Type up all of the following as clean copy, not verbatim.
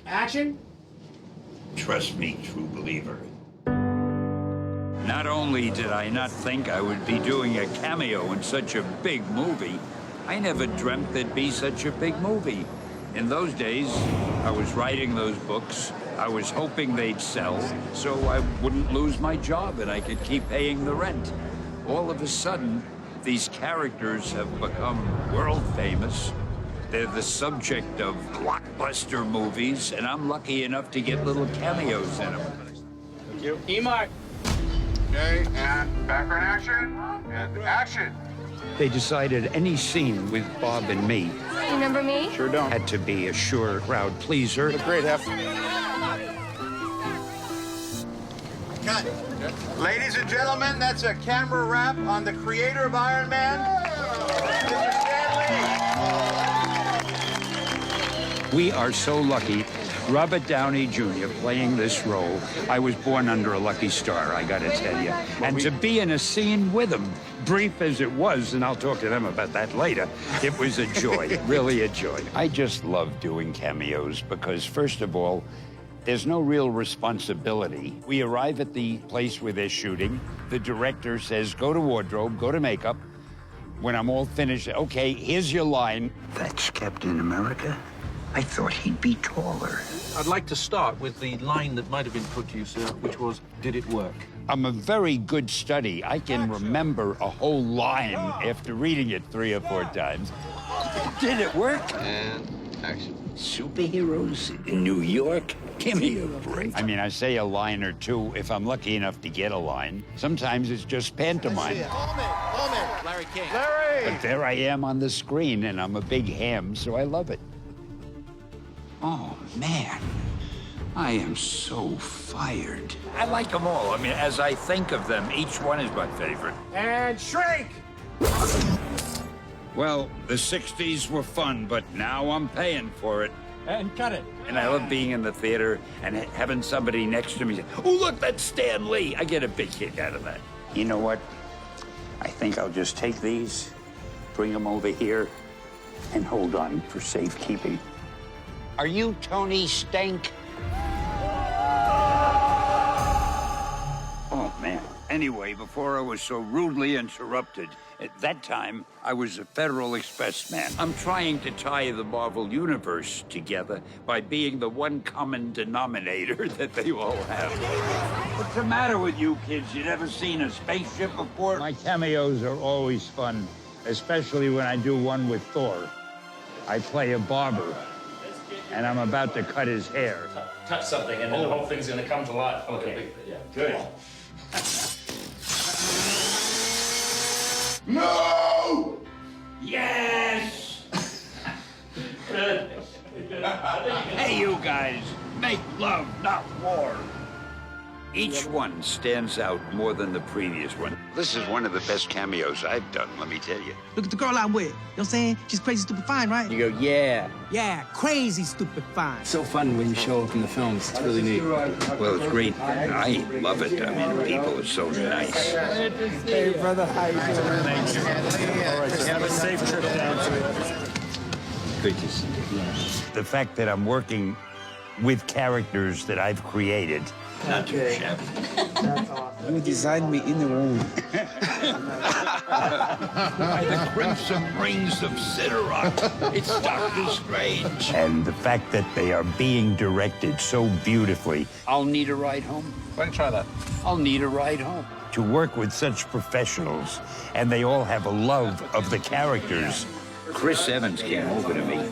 Action. Trust me, true believer. Not only did I not think I would be doing a cameo in such a big movie, I never dreamt there'd be such a big movie. In those days, I was writing those books. I was hoping they'd sell, so I wouldn't lose my job and I could keep paying the rent. All of a sudden, these characters have become world famous. They're the subject of blockbuster movies, and I'm lucky enough to get little cameos in them. Thank you. E-Mark. Okay, and background action, and action. They decided any scene with Bob and me Remember me? Sure don't. had to be a sure crowd pleaser. Great, Hef. Cut. Ladies and gentlemen, that's a camera wrap on the creator of Iron Man, Mr. Stan Lee. We are so lucky. Robert Downey Jr. playing this role. I was born under a lucky star, I gotta tell you. And to be in a scene with him, brief as it was, and I'll talk to them about that later, it was a joy, really a joy. I just love doing cameos because, first of all, there's no real responsibility. We arrive at the place where they're shooting. The director says, go to wardrobe, go to makeup. When I'm all finished, okay, here's your line. That's Captain America? I thought he'd be taller. I'd like to start with the line that might have been put to you, sir, which was, did it work? I'm a very good study. I can remember a whole line after reading it 3 or 4 times. Did it work? And action. Superheroes in New York? Give me a break. I mean, I say a line or two if I'm lucky enough to get a line. Sometimes it's just pantomime. Moment. Larry King. Larry! But there I am on the screen, and I'm a big ham, so I love it. Oh, man. I am so fired. I like them all. I mean, as I think of them, each one is my favorite. And shrink. Well, the 60s were fun, but now I'm paying for it. And cut it. And I love being in the theater and having somebody next to me say, oh, look, that's Stan Lee. I get a big kick out of that. You know what? I think I'll just take these, bring them over here, and hold on for safekeeping. Are you Tony Stank? Oh, man. Anyway, before I was so rudely interrupted, at that time, I was a Federal Express man. I'm trying to tie the Marvel Universe together by being the one common denominator that they all have. What's the matter with you kids? You never seen a spaceship before? My cameos are always fun, especially when I do one with Thor. I play a barber, and I'm about to cut his hair. Touch something, and then the whole thing's gonna come to life. Okay, yeah, good. No! Yes! Hey, you guys, make love, not war. Each one stands out more than the previous one. This is one of the best cameos I've done, let me tell you. Look at the girl I'm with. You know what I'm saying? She's crazy, stupid, fine, right? You go, yeah. Yeah, crazy, stupid, fine. So fun when you show up in the films. It's really neat. Well, it's great. I love it. I mean, people are so nice. Hey, brother, how you doing? Thank you. All right, have a safe trip down to it. Good to see you. The fact that I'm working with characters that I've created. Not too shabby. You designed me in the womb. By the crimson rings of Sidorak, it's Doctor Strange. And the fact that they are being directed so beautifully. I'll need a ride home. Why don't you try that? I'll need a ride home. To work with such professionals, and they all have a love of the characters. Chris Evans came over to me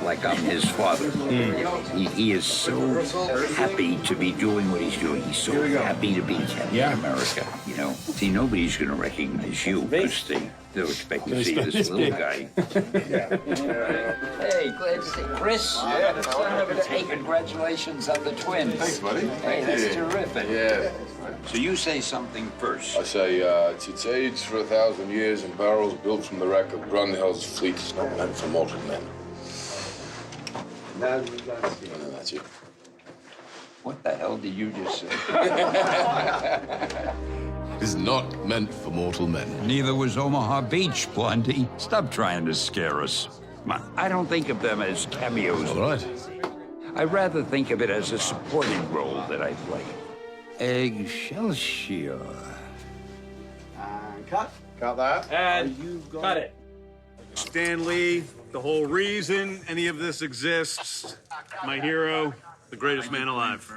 like I'm his father. He is so happy to be doing what he's doing. He's so happy to be Captain America. You know, see, nobody's going to recognize you because they'll expect to see this little guy. Hey, glad to see Chris. Hey, congratulations on the twins. Thanks, buddy. Hey, that's terrific. Yeah. So you say something first. I say, it's aged for 1,000 years in barrels built from the wreck of Grunhild's fleet. It's not meant for mortal men. And then that's it. What the hell did you just say? Is not meant for mortal men. Neither was Omaha Beach, Blondie. Stop trying to scare us. I don't think of them as cameos. All right. I rather think of it as a supporting role that I play. Excelsior. Cut that. And cut it. Stan Lee, the whole reason any of this exists. My hero, the greatest man alive.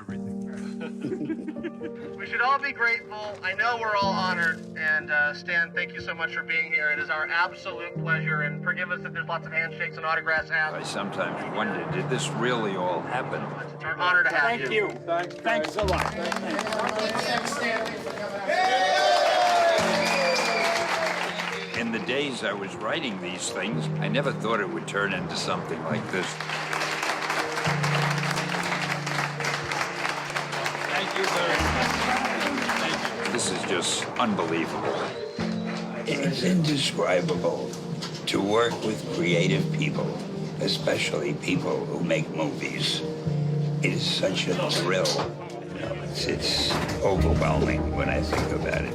We should all be grateful. I know we're all honored. And Stan, thank you so much for being here. It is our absolute pleasure. And forgive us if there's lots of handshakes and autographs I happening. sometimes wonder, did this really all happen? It's our honor to have you. Thanks a lot. In the days I was writing these things, I never thought it would turn into something like this. Thank you very much. This is just unbelievable. It's indescribable to work with creative people, especially people who make movies. It is such a thrill. It's overwhelming when I think about it.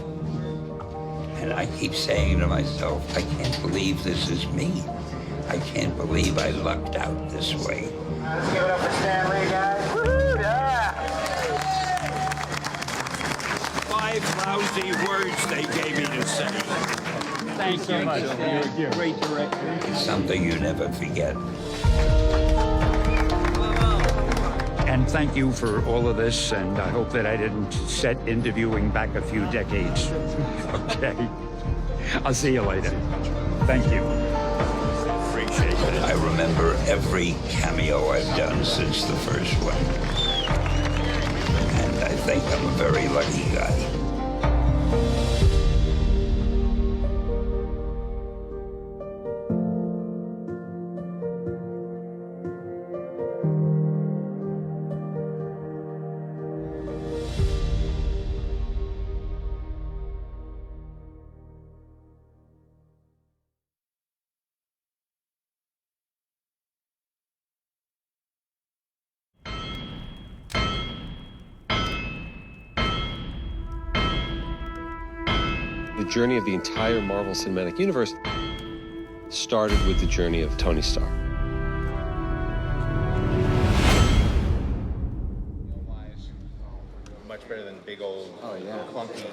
And I keep saying to myself, I can't believe this is me. I can't believe I lucked out this way. Let's give it up for Stan Lee, guys. Woo, yeah. 5 lousy words they gave me to say. Thank you so much. You're a great director. It's something you never forget. And thank you for all of this, and I hope that I didn't set interviewing back a few decades. Okay. I'll see you later. Thank you. Appreciate it. I remember every cameo I've done since the first one. And I think I'm a very lucky guy. The journey of the entire Marvel Cinematic Universe started with the journey of Tony Stark. Much better than big old, clunky.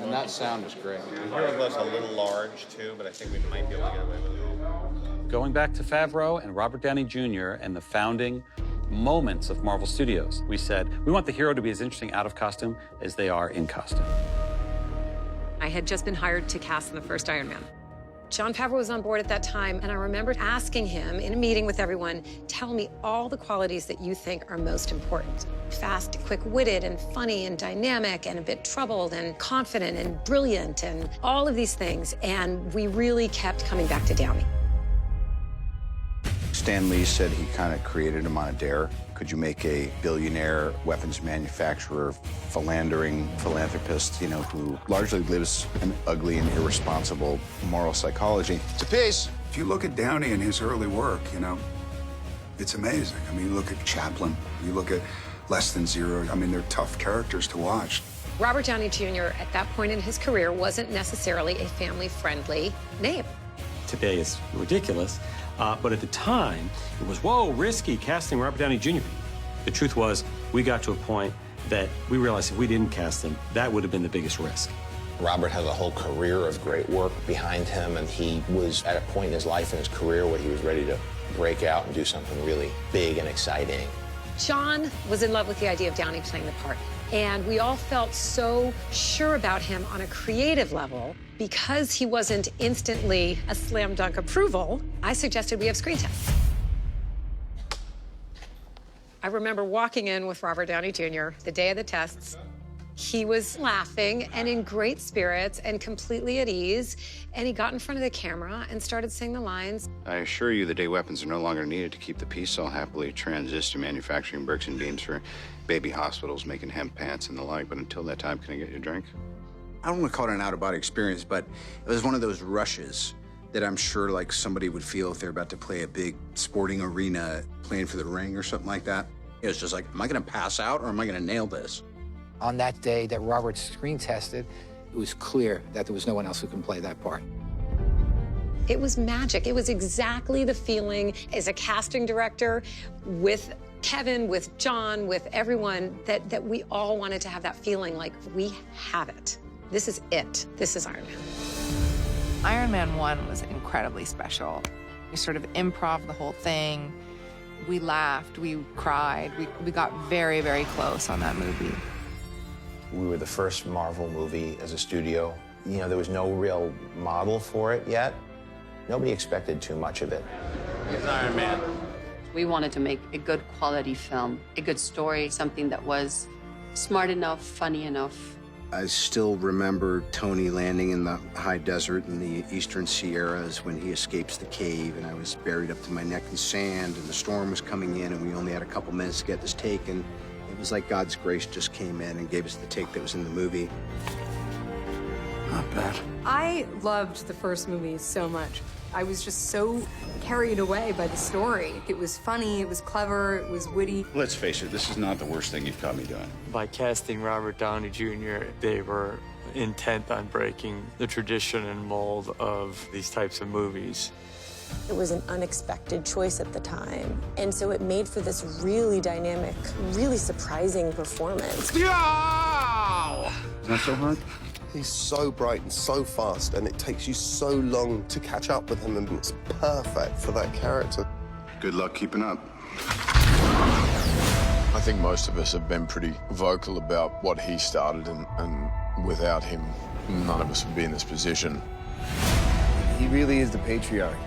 And that sound is great. The hero was a little large too, but I think we might be able to get away with it. Going back to Favreau and Robert Downey Jr. and the founding moments of Marvel Studios, we said, we want the hero to be as interesting out of costume as they are in costume. I had just been hired to cast in the first Iron Man. Jon Favreau was on board at that time, and I remember asking him in a meeting with everyone, tell me all the qualities that you think are most important. Fast, quick-witted, and funny, and dynamic, and a bit troubled, and confident, and brilliant, and all of these things. And we really kept coming back to Downey. Stan Lee said he kind of created him on a dare. Could you make a billionaire weapons manufacturer, philandering philanthropist, you know, who largely lives an ugly and irresponsible moral psychology? It's a piece. If you look at Downey and his early work, you know, it's amazing. I mean, you look at Chaplin, you look at Less Than Zero. I mean, they're tough characters to watch. Robert Downey Jr. at that point in his career wasn't necessarily a family-friendly name. Today is ridiculous. But at the time, it was, whoa, risky casting Robert Downey Jr. The truth was, we got to a point that we realized if we didn't cast him, that would have been the biggest risk. Robert has a whole career of great work behind him, and he was at a point in his life and his career where he was ready to break out and do something really big and exciting. John was in love with the idea of Downey playing the part, and we all felt so sure about him on a creative level. Because he wasn't instantly a slam dunk approval, I suggested we have screen tests. I remember walking in with Robert Downey Jr. the day of the tests. He was laughing and in great spirits and completely at ease, and he got in front of the camera and started saying the lines. I assure you the day weapons are no longer needed to keep the peace all happily transist to manufacturing bricks and beams for baby hospitals, making hemp pants and the like, but until that time, can I get you a drink? I don't want to call it an out-of-body experience, but it was one of those rushes that I'm sure like somebody would feel if they're about to play a big sporting arena, playing for the ring or something like that. It was just like, am I going to pass out or am I going to nail this? On that day that Robert screen tested, it was clear that there was no one else who can play that part. It was magic. It was exactly the feeling as a casting director with Kevin, with John, with everyone, that we all wanted to have that feeling like we have it. This is it. This is Iron Man. Iron Man 1 was incredibly special. We sort of improv the whole thing. We laughed, we cried, we got very, very close on that movie. We were the first Marvel movie as a studio. You know, there was no real model for it yet. Nobody expected too much of it. It's Iron Man. We wanted to make a good quality film, a good story, something that was smart enough, funny enough. I still remember Tony landing in the high desert in the eastern Sierras when he escapes the cave, and I was buried up to my neck in sand, and the storm was coming in, and we only had a couple minutes to get this take, and it was like God's grace just came in and gave us the take that was in the movie. Not bad. I loved the first movie so much. I was just so carried away by the story. It was funny, it was clever, it was witty. Let's face it, this is not the worst thing you've caught me doing. By casting Robert Downey Jr., they were intent on breaking the tradition and mold of these types of movies. It was an unexpected choice at the time, and so it made for this really dynamic, really surprising performance. Not so hard? He's so bright and so fast, and it takes you so long to catch up with him, and it's perfect for that character. Good luck keeping up. I think most of us have been pretty vocal about what he started, and without him, none of us would be in this position. He really is the patriarch.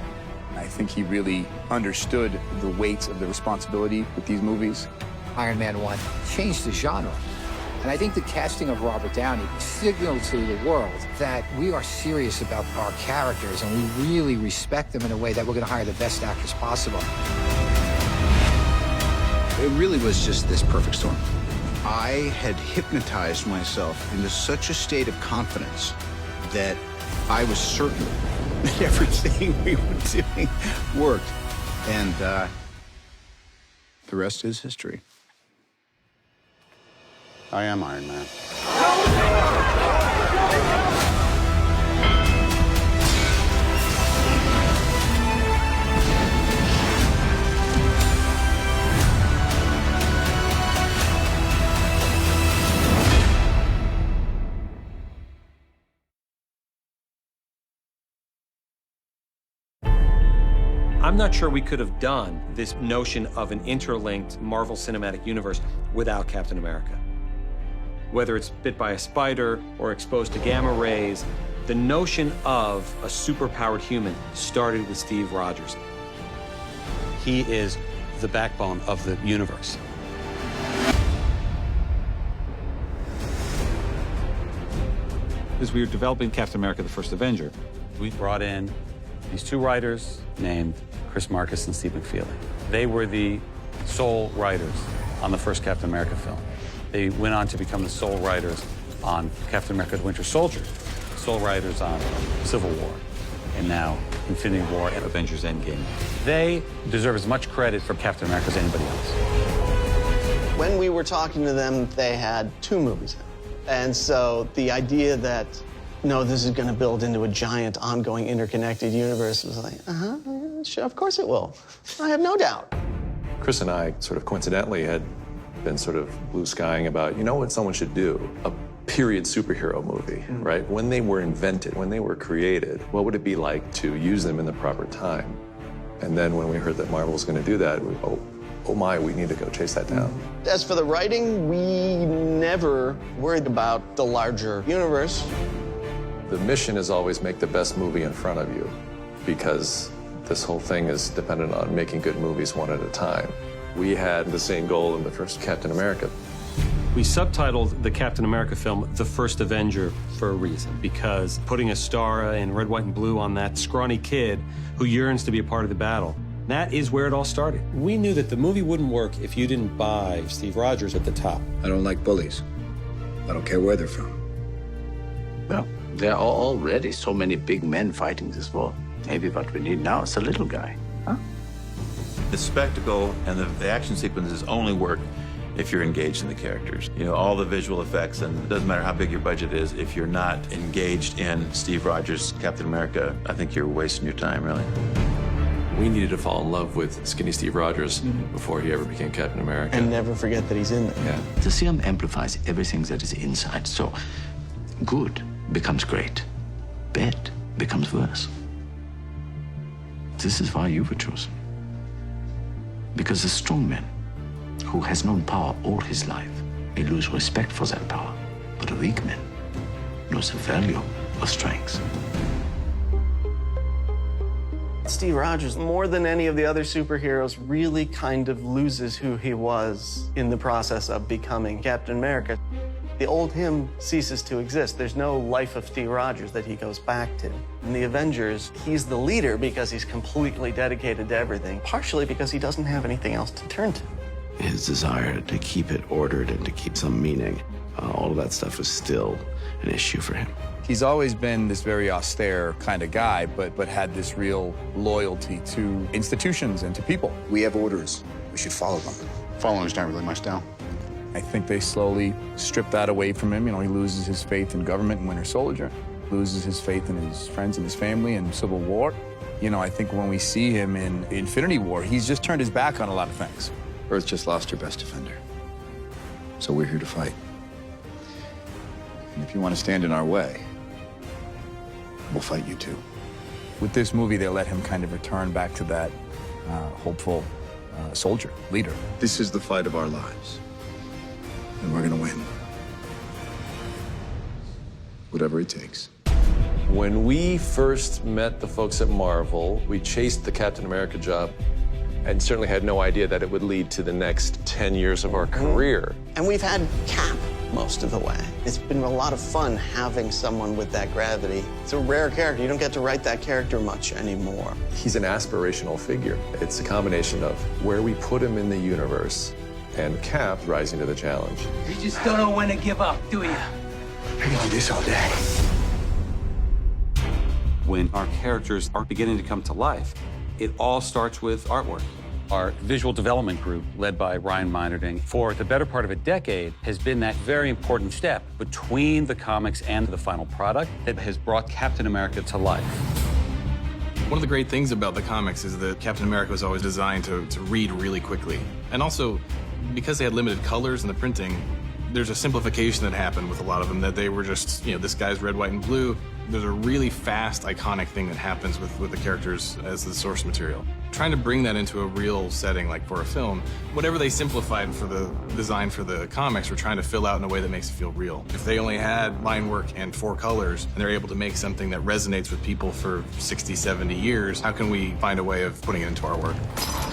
I think he really understood the weight of the responsibility with these movies. Iron Man 1 changed the genre. And I think the casting of Robert Downey signaled to the world that we are serious about our characters and we really respect them in a way that we're going to hire the best actors possible. It really was just this perfect storm. I had hypnotized myself into such a state of confidence that I was certain that everything we were doing worked. And the rest is history. I am Iron Man. I'm not sure we could have done this notion of an interlinked Marvel Cinematic Universe without Captain America. Whether it's bit by a spider or exposed to gamma rays, the notion of a superpowered human started with Steve Rogers. He is the backbone of the universe. As we were developing Captain America, the First Avenger, we brought in these two writers named Chris Marcus and Steve McFeely. They were the sole writers on the first Captain America film. They went on to become the sole writers on Captain America: The Winter Soldier, sole writers on Civil War, and now Infinity War and Avengers Endgame. They deserve as much credit for Captain America as anybody else. When we were talking to them, they had 2 movies in. And so the idea that, no, this is going to build into a giant, ongoing, interconnected universe was like, sure, of course it will. I have no doubt. Chris and I sort of coincidentally had been sort of blue skying about, you know what someone should do? A period superhero movie, right? When they were invented, when they were created, what would it be like to use them in the proper time? And then when we heard that Marvel was going to do that, we, oh my, we need to go chase that down. As for the writing, we never worried about the larger universe. The mission is always make the best movie in front of you, because this whole thing is dependent on making good movies one at a time. We had the same goal in the first Captain America. We subtitled the Captain America film The First Avenger for a reason, because putting a star in red, white, and blue on that scrawny kid who yearns to be a part of the battle, that is where it all started. We knew that the movie wouldn't work if you didn't buy Steve Rogers at the top. I don't like bullies. I don't care where they're from. Well, there are already so many big men fighting this war. Maybe what we need now is a little guy. Huh? The spectacle and the action sequences only work if you're engaged in the characters. You know, all the visual effects, and it doesn't matter how big your budget is, if you're not engaged in Steve Rogers' Captain America, I think you're wasting your time, really. We needed to fall in love with skinny Steve Rogers before he ever became Captain America. And never forget that he's in there. Yeah. The serum amplifies everything that is inside, so good becomes great, bad becomes worse. This is why you were chosen. Because a strong man who has known power all his life may lose respect for that power, but a weak man knows the value of strength. Steve Rogers, more than any of the other superheroes, really kind of loses who he was in the process of becoming Captain America. The old him ceases to exist. There's no life of Steve Rogers that he goes back to. In the Avengers, he's the leader because he's completely dedicated to everything, partially because he doesn't have anything else to turn to. His desire to keep it ordered and to keep some meaning, all of that stuff is still an issue for him. He's always been this very austere kind of guy, but had this real loyalty to institutions and to people. We have orders. We should follow them. Following's not really my style. I think they slowly strip that away from him. You know, he loses his faith in government and Winter Soldier, loses his faith in his friends and his family in Civil War. You know, I think when we see him in Infinity War, he's just turned his back on a lot of things. Earth just lost your best defender. So we're here to fight. And if you want to stand in our way, we'll fight you too. With this movie, they let him kind of return back to that hopeful soldier, leader. This is the fight of our lives. And we're gonna win. Whatever it takes. When we first met the folks at Marvel, we chased the Captain America job and certainly had no idea that it would lead to the next 10 years of our career. And we've had Cap most of the way. It's been a lot of fun having someone with that gravity. It's a rare character. You don't get to write that character much anymore. He's an aspirational figure. It's a combination of where we put him in the universe and Cap rising to the challenge. You just don't know when to give up, do you? We're gonna do this all day. When our characters are beginning to come to life, it all starts with artwork. Our visual development group, led by Ryan Meinerding, for the better part of a decade, has been that very important step between the comics and the final product that has brought Captain America to life. One of the great things about the comics is that Captain America was always designed to read really quickly. And also, because they had limited colors in the printing, there's a simplification that happened with a lot of them, that they were just, you know, this guy's red, white, and blue. There's a really fast, iconic thing that happens with the characters as the source material. Trying to bring that into a real setting, like for a film, whatever they simplified for the design for the comics, we're trying to fill out in a way that makes it feel real. If they only had line work and 4 colors, and they're able to make something that resonates with people for 60, 70 years, how can we find a way of putting it into our work?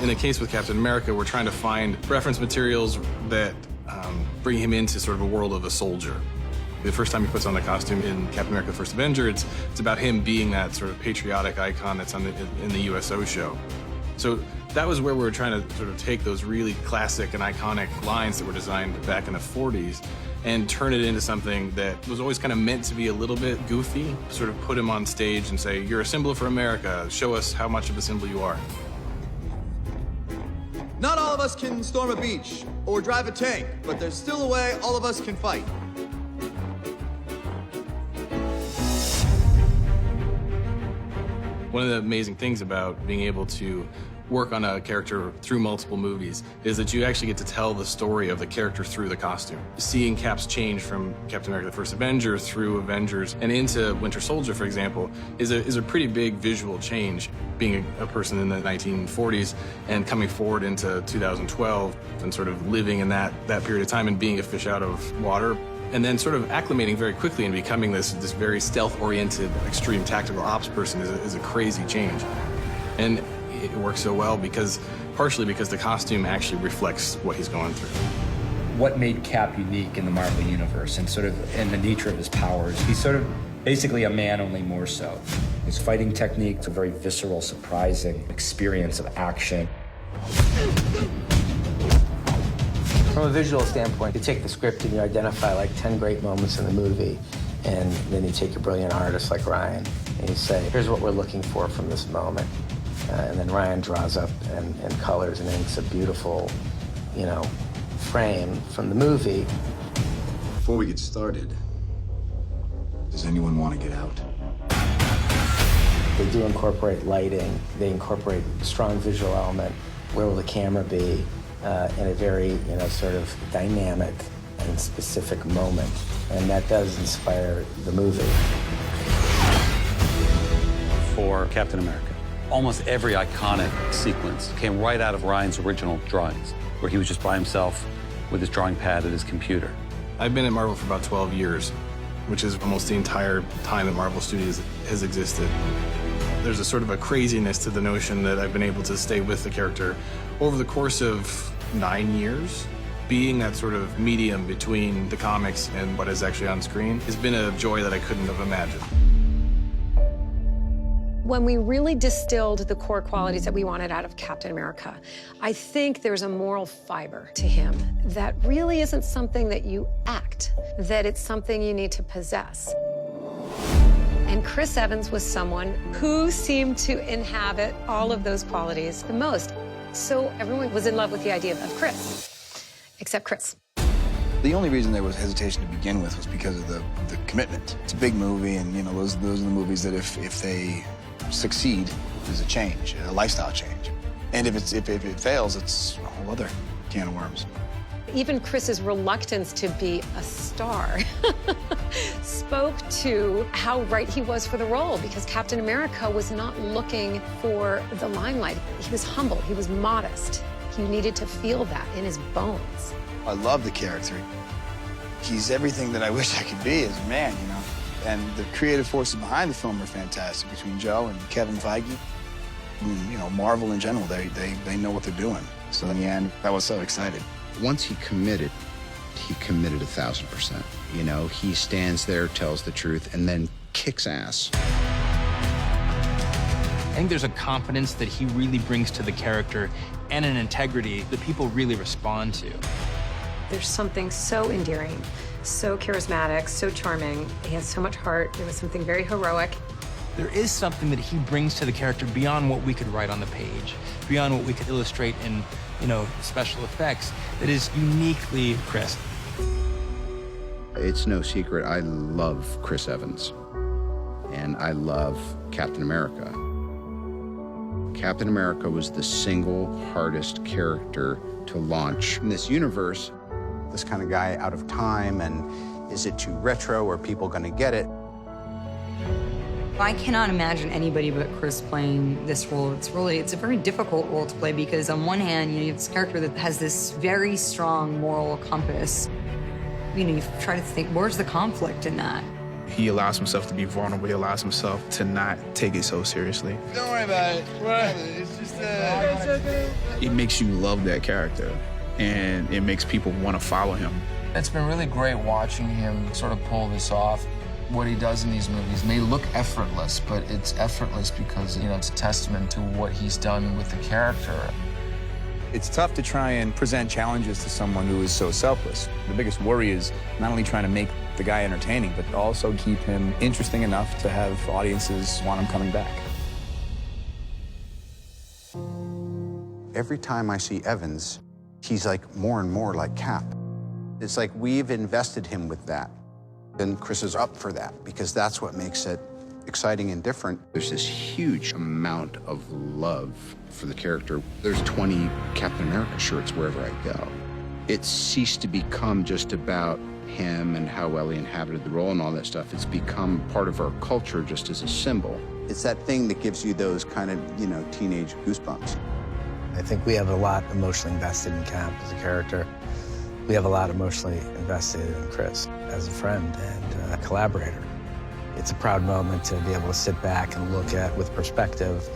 In the case with Captain America, we're trying to find reference materials that bring him into sort of a world of a soldier. The first time he puts on the costume in Captain America: The First Avenger, it's about him being that sort of patriotic icon that's in the USO show. So that was where we were trying to sort of take those really classic and iconic lines that were designed back in the 40s and turn it into something that was always kind of meant to be a little bit goofy, sort of put him on stage and say, you're a symbol for America, show us how much of a symbol you are. Not all of us can storm a beach or drive a tank, but there's still a way all of us can fight. One of the amazing things about being able to work on a character through multiple movies is that you actually get to tell the story of the character through the costume. Seeing Cap's change from Captain America: The First Avenger through Avengers and into Winter Soldier, for example, is a pretty big visual change. Being a person in the 1940s and coming forward into 2012 and sort of living in that period of time and being a fish out of water, and then sort of acclimating very quickly and becoming this very stealth-oriented, extreme tactical ops person is a crazy change. And it works so well partially because the costume actually reflects what he's going through. What made Cap unique in the Marvel Universe and sort of in the nature of his powers, he's sort of basically a man, only more so. His fighting technique is a very visceral, surprising experience of action. From a visual standpoint, you take the script and you identify like 10 great moments in the movie, and then you take a brilliant artist like Ryan and you say, here's what we're looking for from this moment. And then Ryan draws up and colors and inks a beautiful, you know, frame from the movie. Before we get started, does anyone want to get out? They do incorporate lighting. They incorporate strong visual element. Where will the camera be in a very, sort of dynamic and specific moment? And that does inspire the movie. For Captain America, almost every iconic sequence came right out of Ryan's original drawings, where he was just by himself with his drawing pad at his computer. I've been at Marvel for about 12 years, which is almost the entire time that Marvel Studios has existed. There's a sort of a craziness to the notion that I've been able to stay with the character over the course of 9 years. Being that sort of medium between the comics and what is actually on screen has been a joy that I couldn't have imagined. When we really distilled the core qualities that we wanted out of Captain America, I think there's a moral fiber to him that really isn't something that you act, that it's something you need to possess. And Chris Evans was someone who seemed to inhabit all of those qualities the most. So everyone was in love with the idea of Chris, except Chris. The only reason there was hesitation to begin with was because of the commitment. It's a big movie, and those are the movies that if they succeed, there's a change, a lifestyle change. And if it fails, it's a whole other can of worms. Even Chris's reluctance to be a star spoke to how right he was for the role, because Captain America was not looking for the limelight. He was humble, he was modest. He needed to feel that in his bones. I love the character. He's everything that I wish I could be as a man, And the creative forces behind the film are fantastic, between Joe and Kevin Feige. Marvel in general, they know what they're doing. So in the end, I was so excited. Once he committed 1,000%. He stands there, tells the truth, and then kicks ass. I think there's a confidence that he really brings to the character and an integrity that people really respond to. There's something so endearing, so charismatic, so charming. He has so much heart. There was something very heroic. There is something that he brings to the character beyond what we could write on the page, beyond what we could illustrate in, special effects, that is uniquely Chris. It's no secret, I love Chris Evans, and I love Captain America. Captain America was the single hardest character to launch in this universe. This kind of guy out of time, and is it too retro? Are people going to get it? I cannot imagine anybody but Chris playing this role. It's a very difficult role to play, because on one hand, you have this character that has this very strong moral compass. You try to think, where's the conflict in that? He allows himself to be vulnerable. He allows himself to not take it so seriously. Don't worry about it. It's just It makes you love that character, and it makes people want to follow him. It's been really great watching him sort of pull this off. What he does in these movies may look effortless, but it's effortless because, it's a testament to what he's done with the character. It's tough to try and present challenges to someone who is so selfless. The biggest worry is not only trying to make the guy entertaining, but also keep him interesting enough to have audiences want him coming back. Every time I see Evans, he's like more and more like Cap. It's like we've invested him with that. And Chris is up for that, because that's what makes it exciting and different. There's this huge amount of love for the character. There's 20 Captain America shirts wherever I go. It ceased to become just about him and how well he inhabited the role and all that stuff. It's become part of our culture just as a symbol. It's that thing that gives you those kind of, teenage goosebumps. I think we have a lot emotionally invested in Cap as a character. We have a lot emotionally invested in Chris as a friend and a collaborator. It's a proud moment to be able to sit back and look at, with perspective,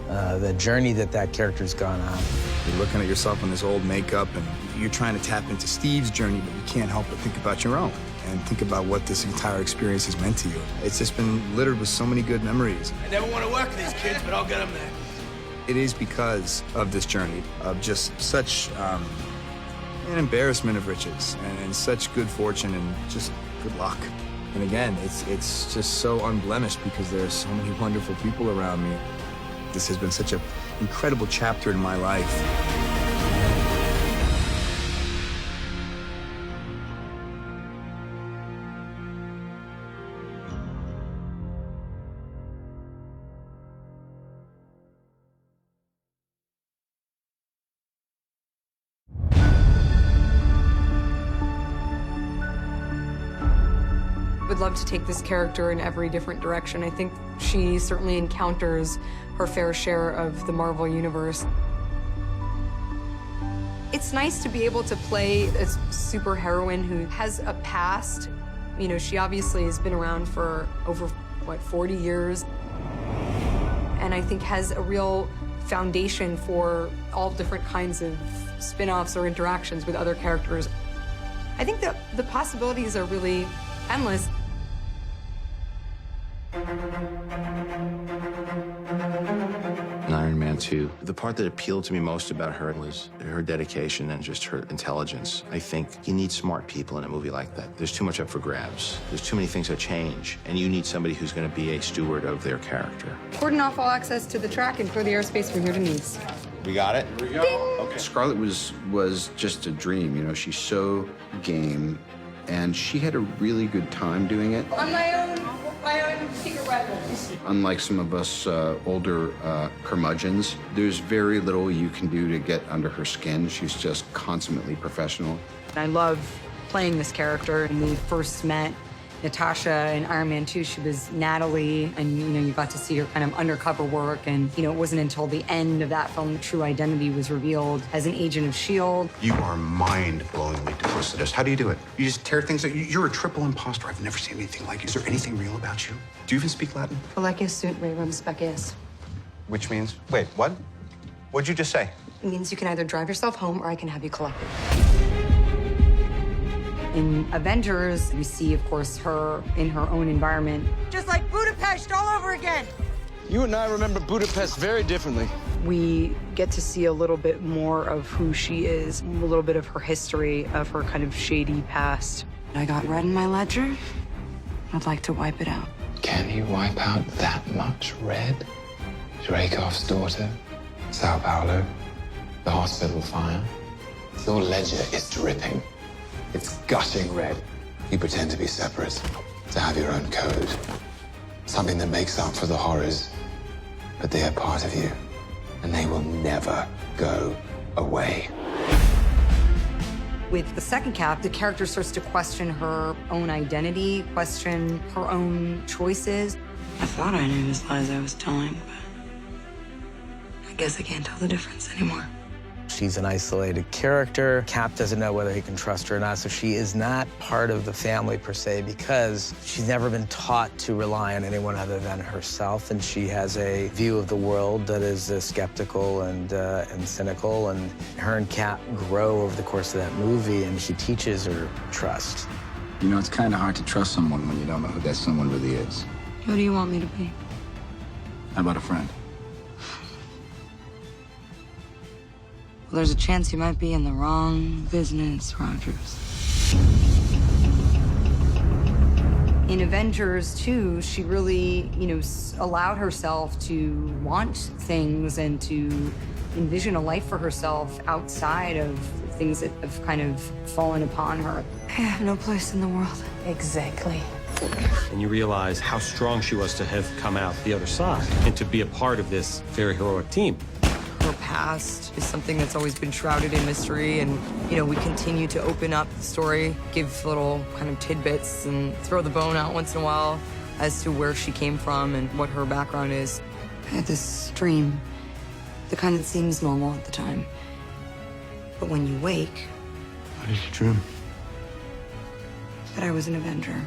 the journey that character's gone on. You're looking at yourself in this old makeup, and you're trying to tap into Steve's journey, but you can't help but think about your own and think about what this entire experience has meant to you. It's just been littered with so many good memories. I never want to work with these kids, but I'll get them there. It is because of this journey of just such an embarrassment of riches and such good fortune and just good luck. And again, it's just so unblemished because there's so many wonderful people around me. This has been such an incredible chapter in my life. would love to take this character in every different direction. I think she certainly encounters her fair share of the Marvel Universe. It's nice to be able to play a superheroine who has a past. You know, she obviously has been around for over, 40 years. And I think has a real foundation for all different kinds of spin-offs or interactions with other characters. I think that the possibilities are really endless. In Iron Man 2, the part that appealed to me most about her was her dedication and just her intelligence. I think you need smart people in a movie like that. There's too much up for grabs. There's too many things that change, and you need somebody who's going to be a steward of their character. Cordon off all access to the track and clear the airspace from here to Nice. We got it? Here we go. Okay. Scarlett was just a dream. You know, she's so game, and she had a really good time doing it. On my own secret weapons. Unlike some of us older curmudgeons, there's very little you can do to get under her skin. She's just consummately professional. I love playing this character. When we first met Natasha in Iron Man 2, she was Natalie, and you got to see her kind of undercover work, and it wasn't until the end of that film the true identity was revealed as an agent of S.H.I.E.L.D. You are mind-blowingly duplicitous. How do you do it? You just tear things up. You're a triple imposter. I've never seen anything like it. Is there anything real about you? Do you even speak Latin? Felecis sunt rerum species. Which means, wait, what? What'd you just say? It means you can either drive yourself home or I can have you collected. In Avengers, we see, of course, her in her own environment. Just like Budapest all over again. You and I remember Budapest very differently. We get to see a little bit more of who she is, a little bit of her history, of her kind of shady past. I got red in my ledger. I'd like to wipe it out. Can you wipe out that much red? Dreykov's daughter, Sao Paulo, the hospital fire. Your ledger is dripping. It's gushing red. You pretend to be separate, to have your own code. Something that makes up for the horrors. But they are part of you, and they will never go away. With the second Cap, the character starts to question her own identity, question her own choices. I thought I knew his lies I was telling, but I guess I can't tell the difference anymore. She's an isolated character. Cap doesn't know whether he can trust her or not, so she is not part of the family per se because she's never been taught to rely on anyone other than herself, and she has a view of the world that is skeptical and cynical, and her and Cap grow over the course of that movie, and she teaches her trust. You know, it's kind of hard to trust someone when you don't know who that someone really is. Who do you want me to be? How about a friend? Well, there's a chance you might be in the wrong business, Rogers. In Avengers 2, she really, allowed herself to want things and to envision a life for herself outside of things that have kind of fallen upon her. I have no place in the world. Exactly. And you realize how strong she was to have come out the other side and to be a part of this very heroic team. Her past is something that's always been shrouded in mystery, and we continue to open up the story, give little kind of tidbits and throw the bone out once in a while as to where she came from and what her background is. I had this dream, the kind that seems normal at the time. But when you wake... What did you dream? That I was an Avenger.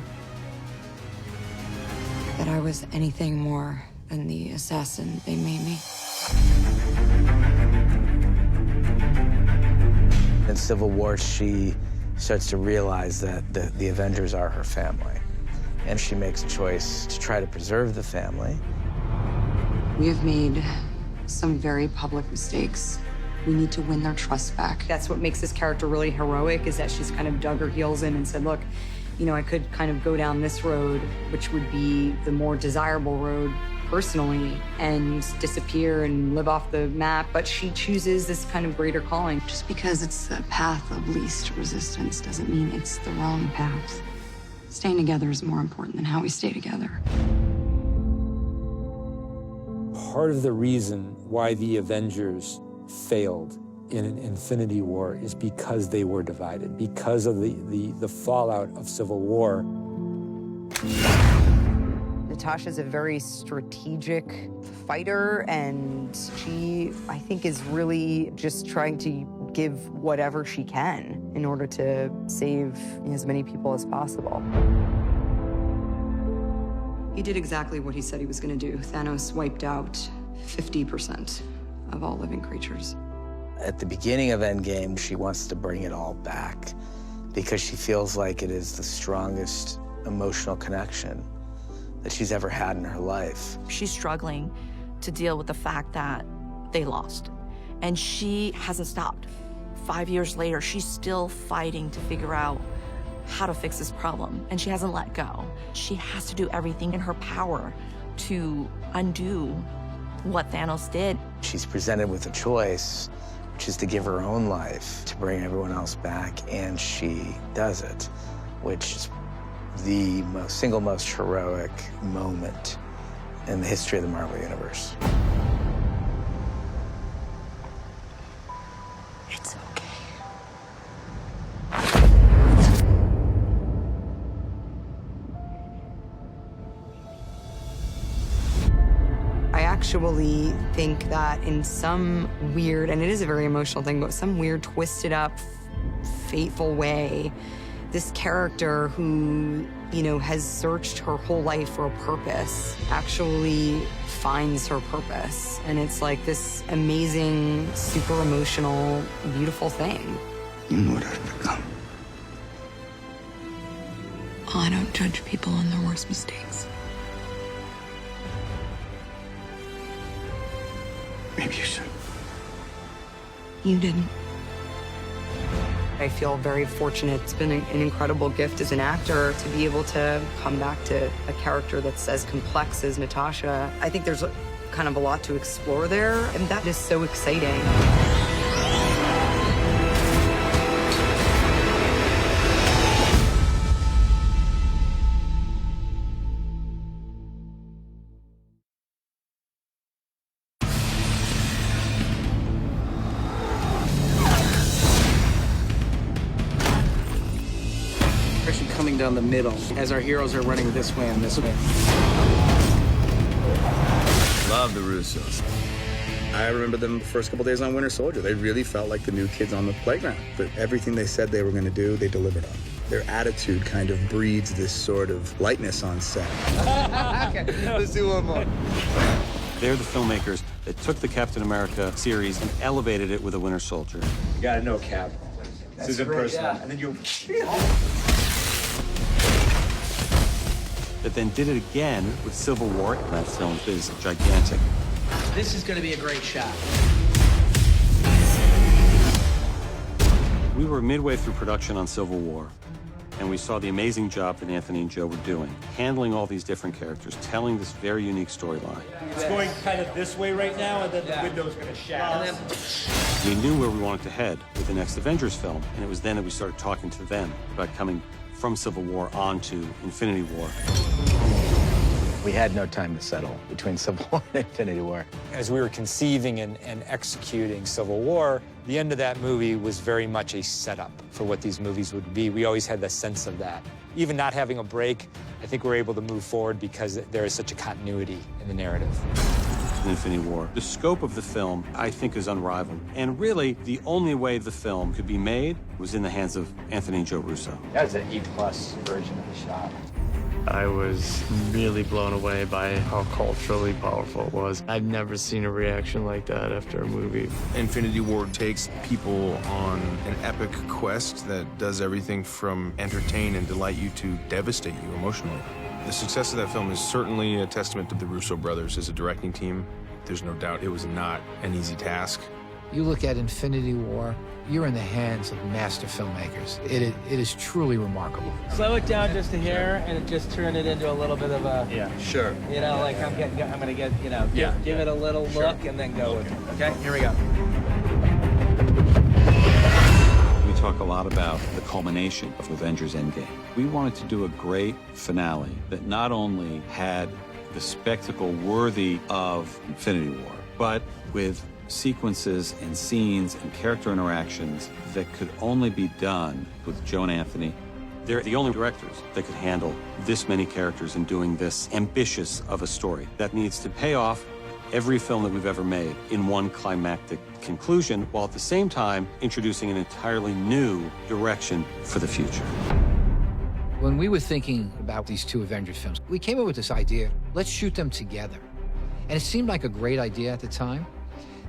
That I was anything more than the assassin they made me. In Civil War, she starts to realize that the Avengers are her family. And she makes a choice to try to preserve the family. We have made some very public mistakes. We need to win their trust back. That's what makes this character really heroic, is that she's kind of dug her heels in and said, look, I could kind of go down this road, which would be the more desirable road personally, and disappear and live off the map, but she chooses this kind of greater calling. Just because it's the path of least resistance doesn't mean it's the wrong path. Staying together is more important than how we stay together. Part of the reason why the Avengers failed in Infinity War is because they were divided, because of the fallout of Civil War. Natasha's a very strategic fighter, and she, I think, is really just trying to give whatever she can in order to save as many people as possible. He did exactly what he said he was going to do. Thanos wiped out 50% of all living creatures. At the beginning of Endgame, she wants to bring it all back because she feels like it is the strongest emotional connection that she's ever had in her life. She's struggling to deal with the fact that they lost, and she hasn't stopped. 5 years later, she's still fighting to figure out how to fix this problem, and she hasn't let go. She has to do everything in her power to undo what Thanos did. She's presented with a choice, which is to give her own life to bring everyone else back, and she does it, which is the single most heroic moment in the history of the Marvel Universe. It's okay. I actually think that in some weird, and it is a very emotional thing, but some weird, twisted up, fateful way, this character who, has searched her whole life for a purpose actually finds her purpose. And it's like this amazing, super emotional, beautiful thing. You know what I've become. I don't judge people on their worst mistakes. Maybe you should. You didn't. I feel very fortunate. It's been an incredible gift as an actor to be able to come back to a character that's as complex as Natasha. I think there's kind of a lot to explore there, and that is so exciting. Coming down the middle as our heroes are running this way and this way. Love the Russos. I remember them the first couple days on Winter Soldier. They really felt like the new kids on the playground. But everything they said they were going to do, they delivered on. Their attitude kind of breeds this sort of lightness on set. Okay, let's do one more. They're the filmmakers that took the Captain America series and elevated it with a Winter Soldier. You gotta know, Cap. This is impersonal. Yeah. And then you... That then did it again with Civil War. That film is gigantic. This is going to be a great shot. We were midway through production on Civil War, and we saw the amazing job that Anthony and Joe were doing, handling all these different characters, telling this very unique storyline. It's going kind of this way right now, and then the window's going to shatter. We knew where we wanted to head with the next Avengers film, and it was then that we started talking to them about coming from Civil War on to Infinity War. We had no time to settle between Civil War and Infinity War. As we were conceiving and executing Civil War, the end of that movie was very much a setup for what these movies would be. We always had the sense of that. Even not having a break, I think we're able to move forward because there is such a continuity in the narrative. Infinity War. The scope of the film, I think, is unrivaled. And really, the only way the film could be made was in the hands of Anthony and Joe Russo. That was an E+ version of the shot. I was really blown away by how culturally powerful it was. I've never seen a reaction like that after a movie. Infinity War takes people on an epic quest that does everything from entertain and delight you to devastate you emotionally. The success of that film is certainly a testament to the Russo brothers as a directing team. There's no doubt it was not an easy task. You look at Infinity War, you're in the hands of master filmmakers. It is truly remarkable. Slow it down just a hair, and just turn it into a little bit of a... Yeah, sure. Like I'm gonna get, give it a little look and then go with it. Okay, here we go. We talk a lot about the culmination of Avengers Endgame. We wanted to do a great finale that not only had the spectacle worthy of Infinity War, but with sequences and scenes and character interactions that could only be done with Joe and Anthony. They're the only directors that could handle this many characters and doing this ambitious of a story that needs to pay off every film that we've ever made in one climactic conclusion, while at the same time introducing an entirely new direction for the future. When we were thinking about these two Avengers films, we came up with this idea, let's shoot them together. And it seemed like a great idea at the time,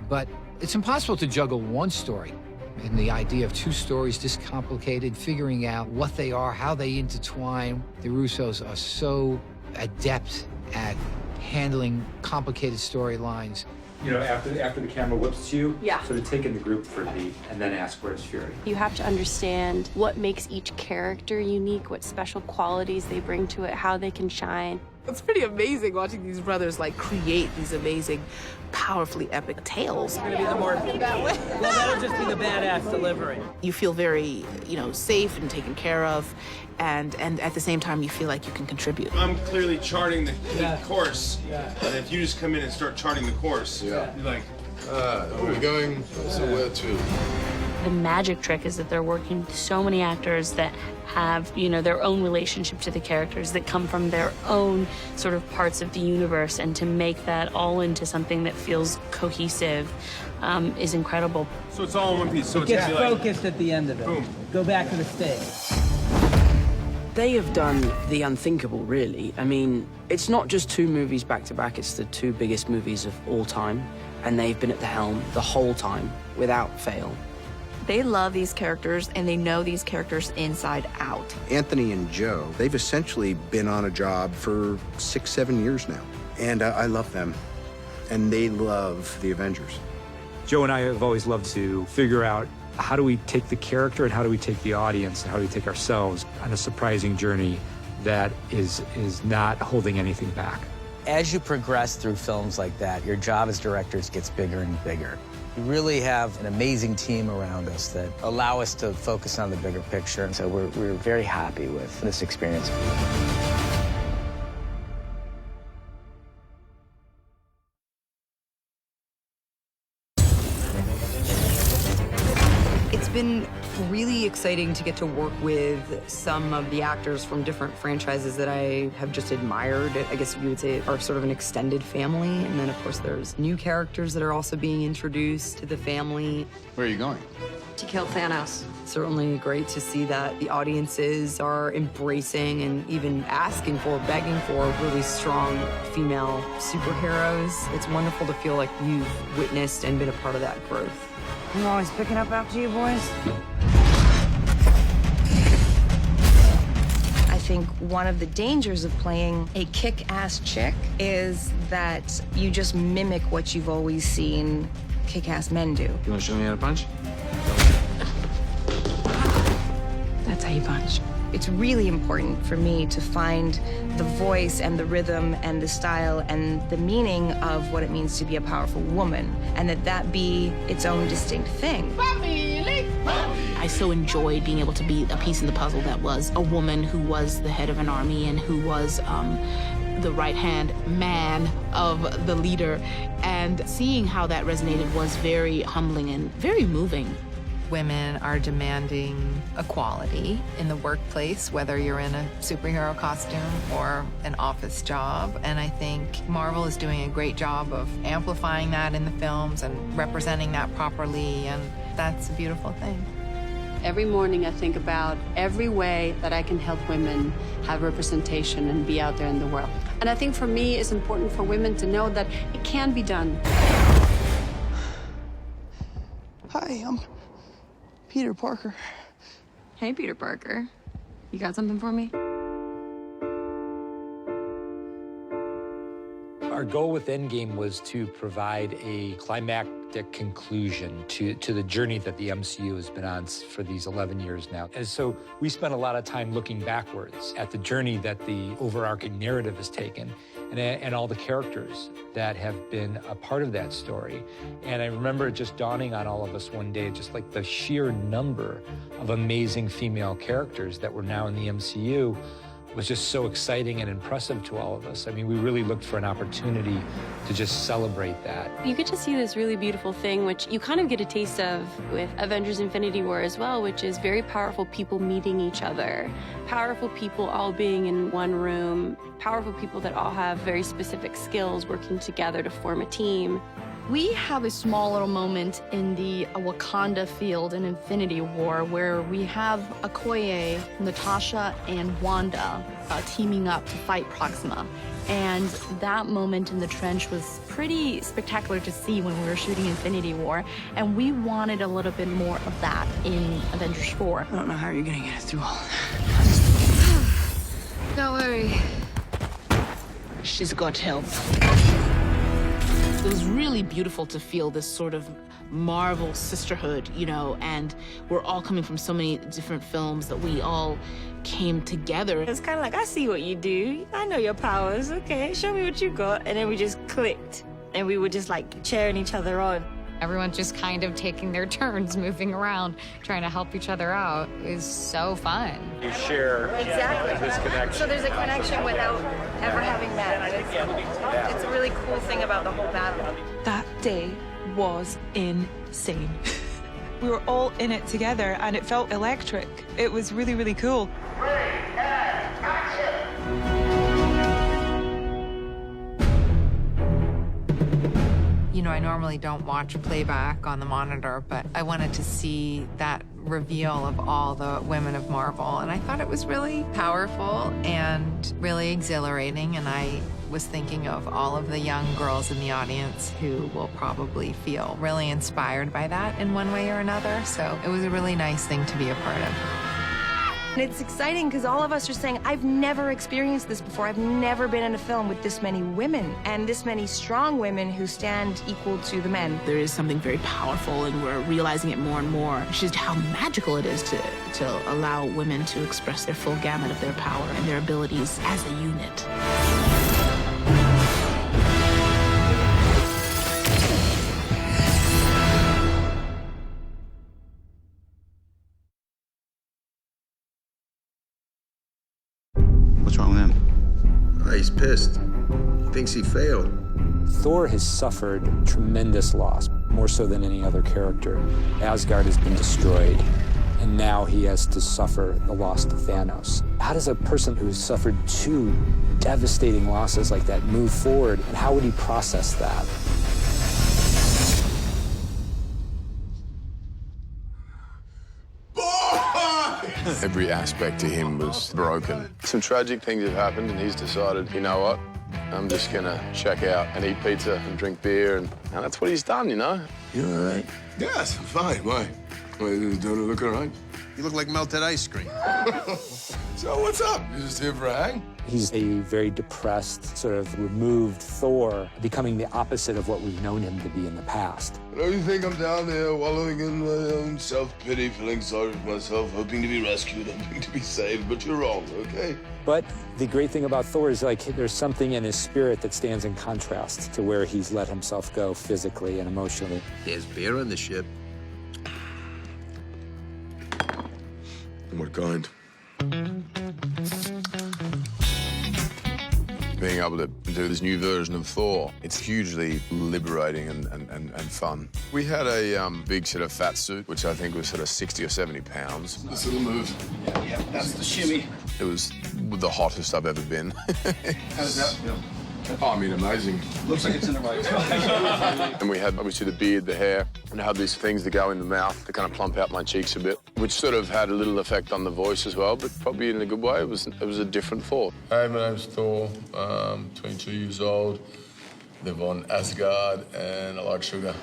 but it's impossible to juggle one story. And the idea of two stories this complicated, figuring out what they are, how they intertwine. The Russos are so adept at handling complicated storylines. You know, after the camera whips to you, Yeah. sort of take in the group for a beat and then ask where's Fury. You have to understand what makes each character unique, what special qualities they bring to it, how they can shine. It's pretty amazing watching these brothers like create these amazing, powerfully epic tales. Gonna be the more that way. Well, that'll just be the badass delivery. You feel very, safe and taken care of, and at the same time you feel like you can contribute. I'm clearly charting the course, and if you just come in and start charting the course, you're like, we're going somewhere too. The magic trick is that they're working with so many actors that have, their own relationship to the characters, that come from their own sort of parts of the universe, and to make that all into something that feels cohesive is incredible. So it's all in one piece. So It it's gets gonna be like, focused at the end of it. Boom. Go back to the stage. They have done the unthinkable, really. I mean, it's not just two movies back to back, it's the two biggest movies of all time, and they've been at the helm the whole time, without fail. They love these characters, and they know these characters inside out. Anthony and Joe, they've essentially been on a job for 6-7 years now. And I love them. And they love the Avengers. Joe and I have always loved to figure out how do we take the character and how do we take the audience and how do we take ourselves on a surprising journey that is not holding anything back. As you progress through films like that, your job as directors gets bigger and bigger. We really have an amazing team around us that allow us to focus on the bigger picture, and so we're very happy with this experience. It's been really exciting to get to work with some of the actors from different franchises that I have just admired. I guess you would say are sort of an extended family. And then, of course, there's new characters that are also being introduced to the family. Where are you going? To kill Thanos. Certainly great to see that the audiences are embracing and even asking for, begging for really strong female superheroes. It's wonderful to feel like you've witnessed and been a part of that growth. I'm always picking up after you boys. I think one of the dangers of playing a kick-ass chick is that you just mimic what you've always seen kick-ass men do. You want to show me how to punch? That's how you punch. It's really important for me to find the voice and the rhythm and the style and the meaning of what it means to be a powerful woman, and that be its own distinct thing. I so enjoyed being able to be a piece in the puzzle that was a woman who was the head of an army and who was the right-hand man of the leader. And seeing how that resonated was very humbling and very moving. Women are demanding equality in the workplace, whether you're in a superhero costume or an office job. And I think Marvel is doing a great job of amplifying that in the films and representing that properly, and that's a beautiful thing. Every morning I think about every way that I can help women have representation and be out there in the world. And I think for me it's important for women to know that it can be done. Hi, I'm Peter Parker. Hey, Peter Parker. You got something for me? Our goal with Endgame was to provide a climactic conclusion to the journey that the MCU has been on for these 11 years now. And so we spent a lot of time looking backwards at the journey that the overarching narrative has taken and all the characters that have been a part of that story. And I remember it just dawning on all of us one day, just like the sheer number of amazing female characters that were now in the MCU was just so exciting and impressive to all of us. I mean, we really looked for an opportunity to just celebrate that. You get to see this really beautiful thing, which you kind of get a taste of with Avengers Infinity War as well, which is very powerful people meeting each other, powerful people all being in one room, powerful people that all have very specific skills working together to form a team. We have a small little moment in the Wakanda field in Infinity War where we have Okoye, Natasha, and Wanda teaming up to fight Proxima. And that moment in the trench was pretty spectacular to see when we were shooting Infinity War. And we wanted a little bit more of that in Avengers 4. I don't know how you're gonna get it through all that. Don't worry. She's got help. It was really beautiful to feel this sort of Marvel sisterhood, you know, and we're all coming from so many different films that we all came together. It's kind of like, I see what you do. I know your powers. Okay, show me what you got. And then we just clicked, and we were just like cheering each other on. Everyone's just kind of taking their turns, moving around, trying to help each other out. It was so fun. You share this connection. So there's a connection without ever having met. It's a really cool thing about the whole battle. That day was insane. We were all in it together and it felt electric. It was really, really cool. You know, I normally don't watch playback on the monitor, but I wanted to see that reveal of all the women of Marvel, and I thought it was really powerful and really exhilarating, and I was thinking of all of the young girls in the audience who will probably feel really inspired by that in one way or another, so it was a really nice thing to be a part of. And it's exciting because all of us are saying, I've never experienced this before. I've never been in a film with this many women and this many strong women who stand equal to the men. There is something very powerful, and we're realizing it more and more. It's just how magical it is to allow women to express their full gamut of their power and their abilities as a unit. What's wrong with him? He's pissed. He thinks he failed. Thor has suffered tremendous loss, more so than any other character. Asgard has been destroyed, and now he has to suffer the loss to Thanos. How does a person who's suffered two devastating losses like that move forward, and how would he process that? Every aspect to him was broken. Some tragic things have happened, and he's decided, you know what? I'm just gonna check out and eat pizza and drink beer, and that's what he's done, you know? You all right? Yes, I'm fine. Why? Don't it look all right? You look like melted ice cream. So what's up? You just here for a hang? He's a very depressed, sort of removed Thor, becoming the opposite of what we've known him to be in the past. Don't you think I'm down there wallowing in my own self-pity, feeling sorry for myself, hoping to be rescued, hoping to be saved, but you're wrong, okay? But the great thing about Thor is, like, there's something in his spirit that stands in contrast to where he's let himself go physically and emotionally. There's beer on the ship. And what kind? Being able to do this new version of Thor, it's hugely liberating and fun. We had a big sort of fat suit, which I think was sort of 60 or 70 pounds. This little move. Yeah, that's the shimmy. It was the hottest I've ever been. How does that feel? Oh, I mean, amazing. Looks like it's in the right spot. And we had, obviously, the beard, the hair, and I had these things that go in the mouth to kind of plump out my cheeks a bit, which sort of had a little effect on the voice as well, but probably in a good way. It was a different Thor. Hey, my name's Thor. 22 years old. Live on Asgard, and I like sugar.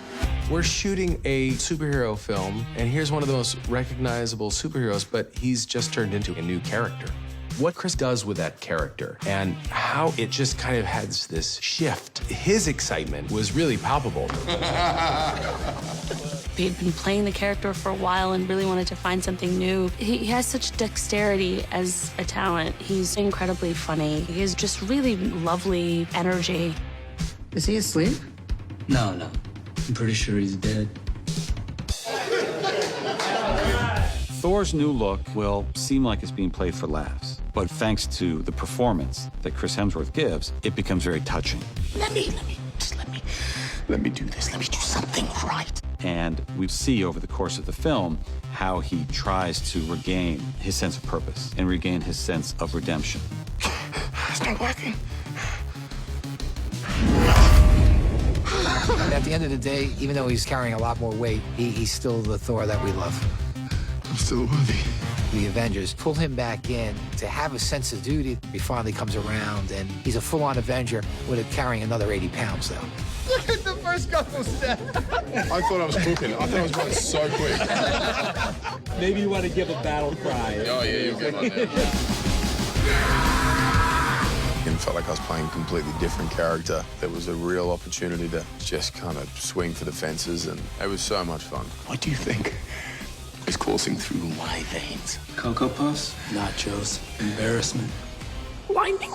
We're shooting a superhero film, and here's one of the most recognizable superheroes, but he's just turned into a new character. What Chris does with that character and how it just kind of has this shift. His excitement was really palpable. He had been playing the character for a while and really wanted to find something new. He has such dexterity as a talent. He's incredibly funny. He has just really lovely energy. Is he asleep? No. I'm pretty sure he's dead. Thor's new look will seem like it's being played for laughs. But thanks to the performance that Chris Hemsworth gives, it becomes very touching. Let me do this. Let me do something right. And we see over the course of the film how he tries to regain his sense of purpose and regain his sense of redemption. It's not working. And at the end of the day, even though he's carrying a lot more weight, he's still the Thor that we love. I'm still worthy. The Avengers pull him back in to have a sense of duty. He finally comes around, and he's a full-on Avenger with it carrying another 80 pounds, though. Look at the first couple steps. I thought I was cooking. I thought I was going so quick. Maybe you want to give a battle cry. Oh, yeah, you're good on there. It felt like I was playing a completely different character. There was a real opportunity to just kind of swing for the fences, and it was so much fun. What do you think is coursing through my veins? Cocoa Puffs? Nachos. Embarrassment. Lightning.